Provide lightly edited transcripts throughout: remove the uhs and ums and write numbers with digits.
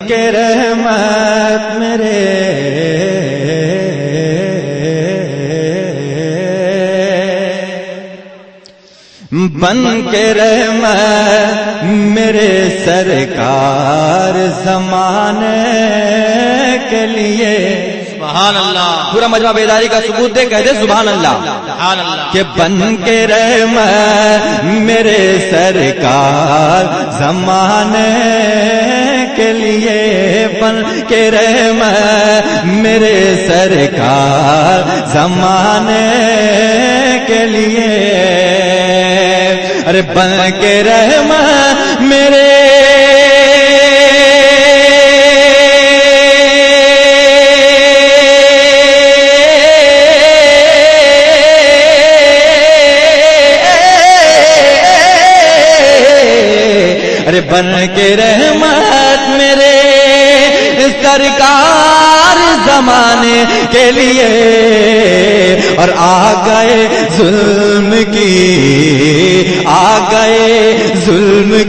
کہ رحمت میرے بن کے رحمت میرے سرکار زمانے کے لیے سبحان اللہ. پورا مجمع بیداری کا ثبوت دے کہہ دے سبحان اللہ. سبحان اللہ. کہ بن کے رحمت میرے سرکار زمانے کے لیے بن کے رحمت میرے سرکار زمانے کے لیے ارے بن کے رحمت میرے ارے بن کے رحمت میرے سرکار زمانے کے لیے اور آ گئے ظلم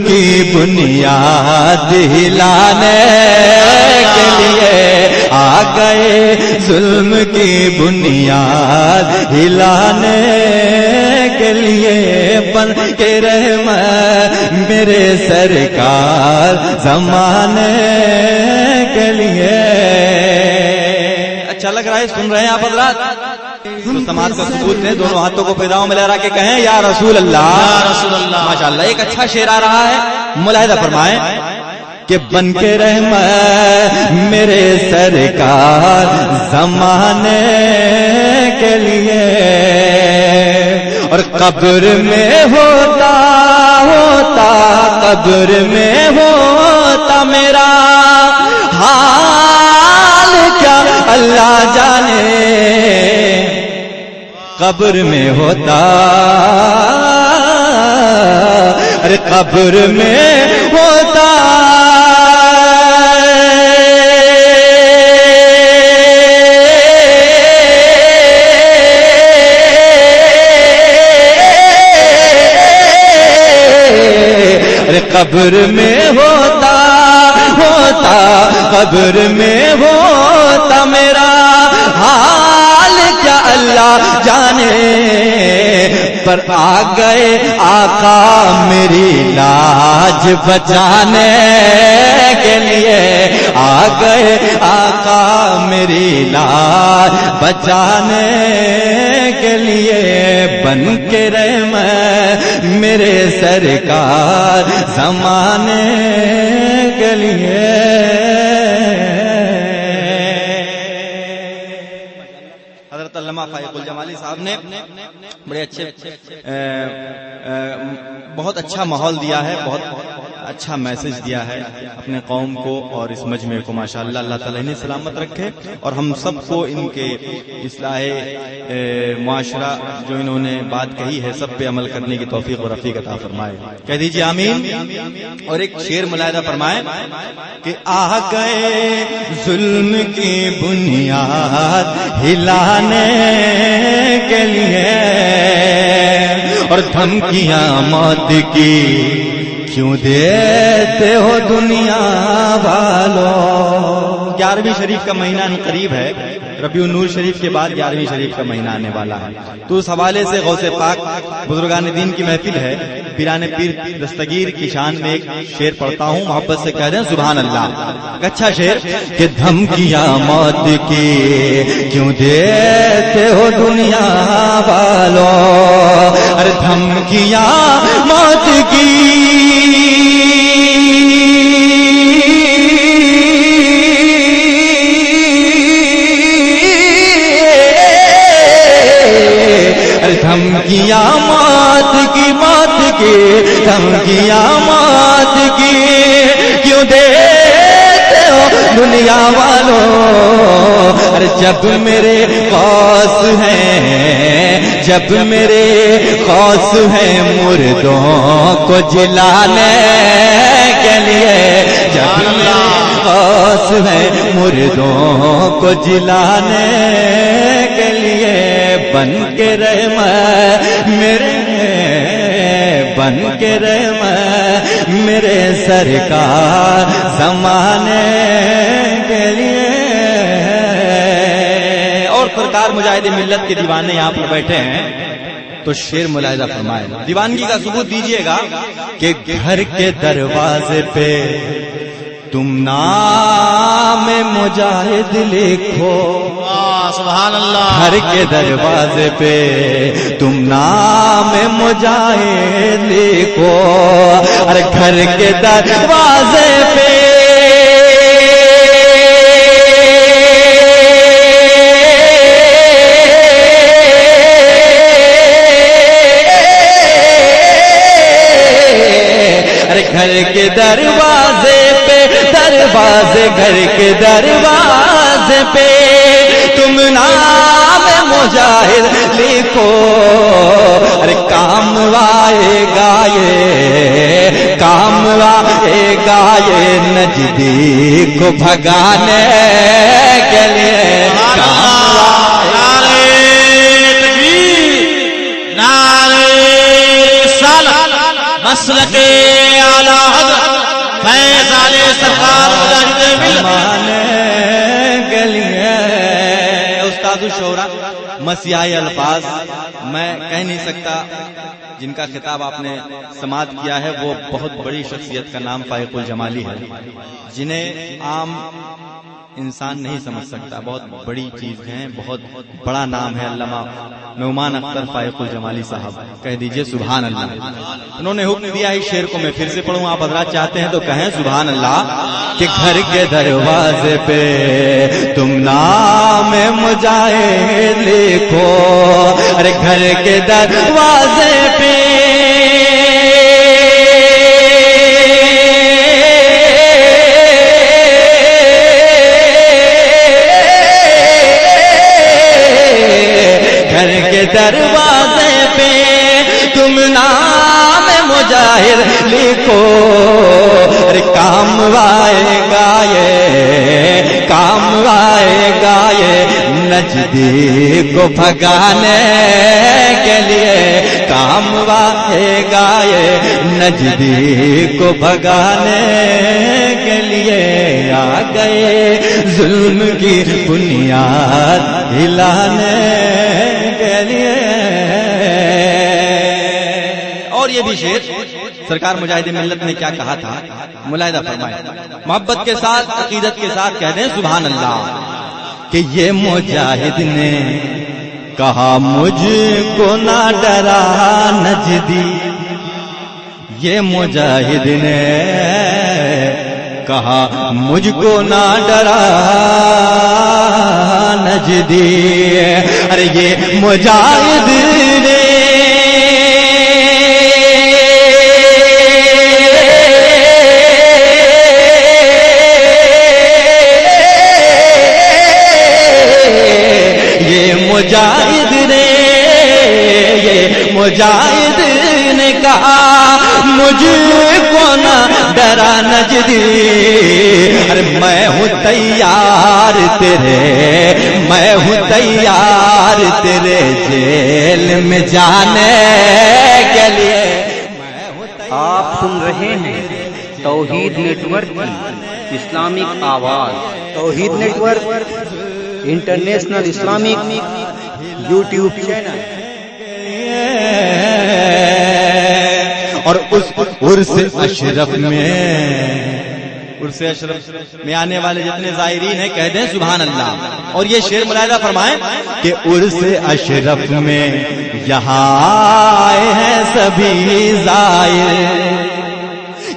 کی بنیاد ہلانے کے لیے آ گئے ظلم کی بنیاد ہلانے کے لیے بن کے رحمت میرے سرکار زمانے کے لیے. اچھا لگ رہا ہے سن رہے ہیں آپ حضرات؟ سماعت کا ثبوت دیں, دونوں ہاتھوں کو پیداؤں میں لہرا کے کہیں یا رسول اللہ. یا رسول اللہ. ماشاءاللہ ایک اچھا شعر آ رہا ہے, ملاحظہ فرمائیں کہ بن کے رحمت میرے سرکار زمانے کے لیے اور قبر میں ہوتا قبر میں ہوتا میرا حال کیا اللہ جانے قبر میں ہوتا ارے قبر میں ہوتا ارے قبر میں ہوتا قبر میں ہوتا میرا حال کیا اللہ جانے پر آ گئے آقا میری لاج بچانے کے لیے آ گئے آقا میری لاج بچانے کے لیے بن کے رحمت میرے سرکار زمانے کے لیے. حضرت علامہ فائق الجمالی صاحب نے بڑے اچھے بہت اچھا ماحول دیا ہے, بہت اچھا میسج دیا ہے اپنے قوم کو اور اس مجمع کو. ماشاءاللہ اللہ تعالیٰ انہیں سلامت رکھے اور ہم سب کو ان کے اصلاح معاشرہ جو انہوں نے بات کہی ہے سب پہ عمل کرنے کی توفیق اور رفیق عطا فرمائے. کہہ دیجیے آمین. اور ایک شعر ملاحظہ فرمائے کہ آ گئے ظلم کی بنیاد ہلانے کے لیے اور دھمکیاں موت کی کیوں دیتے ہو دنیا والوں. 11ویں شریف کا مہینہ قریب ہے, ربیع النور شریف کے بعد 11ویں شریف کا مہینہ آنے والا ہے. تو اس حوالے سے غوث پاک بزرگان دین کی محفل ہے, پیران پیر دستگیر کی شان میں ایک شعر پڑھتا ہوں, محبت سے کہہ دیں سبحان اللہ. اچھا شعر کہ دھمکیاں موت کی کیوں دیتے ہو دنیا والوں ارے دھمکیاں موت کی دھمکیاں موت کی دھمکیاں موت کی کیوں دیتے ہو دنیا والوں ارے جب میرے غوث ہیں جب میرے غوث ہیں مردوں کو جلانے کے لیے جب میرے غوث ہیں مردوں کو جلانے کے لیے بن کے رحمت میرے بن کے رحمت میرے سرکار زمانے کے لیے. اور سرکار مجاہد ملت کے دیوانے یہاں پر بیٹھے ہیں تو شعر ملاحظہ فرمائے. دیوانگی کا ثبوت دیجئے گا کہ گھر کے دروازے پہ تم نام مجاہد لکھو. سبحان اللہ. گھر کے دروازے پہ تم نام مجاہد لکھو. ارے گھر کے دروازے پہ گھر کے دروازے پہ گھر کے دروازے پہ تم نام مجاہد لکھو. ارے کام آئے گا یہ نجدی کو بھگانے کے لیے. مسلک اعلی حضرت فیض علی سرکار مجاہد ملت کے لیے. استاد الشہرا مسیحی الفاظ میں کہہ نہیں سکتا. جن کا خطاب آپ نے سماعت کیا ہے وہ بہت بڑی شخصیت کا نام فائق الجمالی ہے، جنہیں عام انسان نہیں سمجھ سکتا. بہت بڑی چیز ہے، بہت بڑا نام ہے علامہ نعمان اختر فائق الجمالی صاحب. کہہ دیجئے سبحان اللہ. انہوں نے حکم دیا اس شعر کو میں پھر سے پڑھوں، آپ حضرات چاہتے ہیں تو کہیں سبحان اللہ. کہ گھر کے دروازے پہ تم نام مجاہد لکھو. ارے گھر کے دروازے پہ دروازے پہ تم نام مجاہد لکھو. ارے کام آئے گا یہ نجدی کو بھگانے کے لیے. کام آئے گا یہ نجدی کو بھگانے کے لیے. آ گئے ظلم کی بنیاد ہلانے کے لیے. اور یہ بھی شعر سرکار مجاہد ملت نے کیا کہا تھا ملاحظہ فرمائے. محبت کے ساتھ عقیدت کے ساتھ کہہ دیں سبحان اللہ. کہ یہ مجاہد نے کہا مجھ کو نہ ڈرا نجدی. یہ مجاہد نے کہا مجھ کو نہ ڈرا نجدی. ارے یہ مجاہد نے مجاہد نے کہا مجھ کو نہ ڈرا نجدی. ارے میں ہوں تیار تیرے جیل میں جانے کے لیے. آپ سن رہے ہیں توحید نیٹ ورک کی اسلامک آواز. Tauheed network international Islamic YouTube channel. اور اس عرس اشرف میں آنے والے جتنے زائرین ہیں کہہ دیں سبحان اللہ. اور یہ شعر ملاحظہ فرمائیں کہ عرس اشرف میں یہاں آئے ہیں سبھی زائر.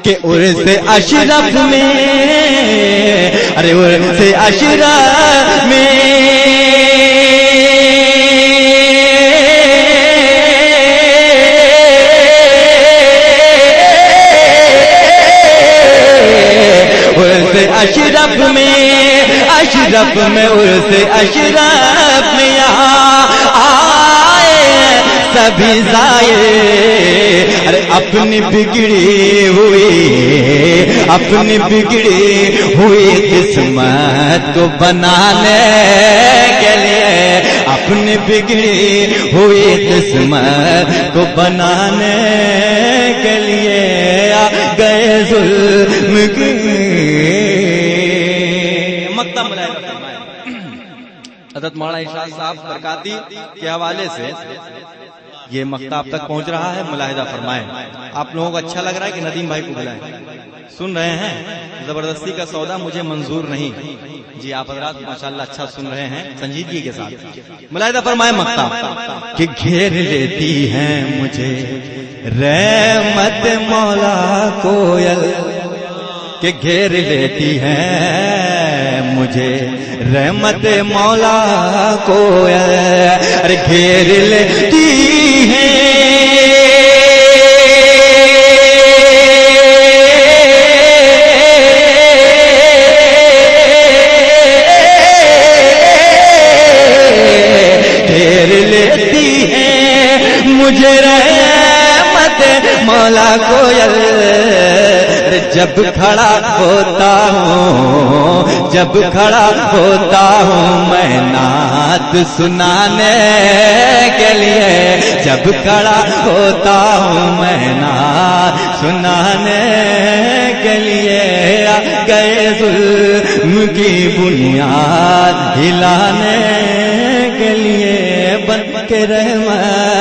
کہ عرس اشرف میں ارے عرس اشرف میں اشرف میں عرس اشرف میں یہاں آئے سبھی زائر. ارے اپنی بگڑی ہوئی قسمت کو بنانے کے لیے اپنے بگڑی ہوئی قسمت کو بنانے کے لیے آ گئے ظلم کی مقدم حضرت مولانا ارشاد صاحب برکاتی کے حوالے سے یہ مقطع اب تک پہنچ رہا ہے، ملاحظہ فرمائیں۔ آپ لوگوں کو اچھا لگ رہا ہے کہ ندیم بھائی کو بلائیں؟ سن رہے ہیں؟ زبردستی کا سودا مجھے منظور نہیں۔ جی آپ حضرات ماشاءاللہ اچھا سن رہے ہیں سنجیدگی کے ساتھ۔ ملاحظہ فرمائیں مقطع کہ گھیر لیتی ہیں مجھے رحمت مولا کوئل، کہ گھیر لیتی ہے مجھے رحمت مولا کوئل، ارے گھیر لیتی ہے مجھے رحمت مولا کوئل، جب کھڑا ہوتا ہوں، جب کھڑا ہوتا ہوں میں نعت سنانے کے لیے، جب کھڑا ہوتا ہوں میں نعت سنانے کے لیے، آ گئے ظلم کی بنیاد ہلانے کے لیے، بن کے رحمت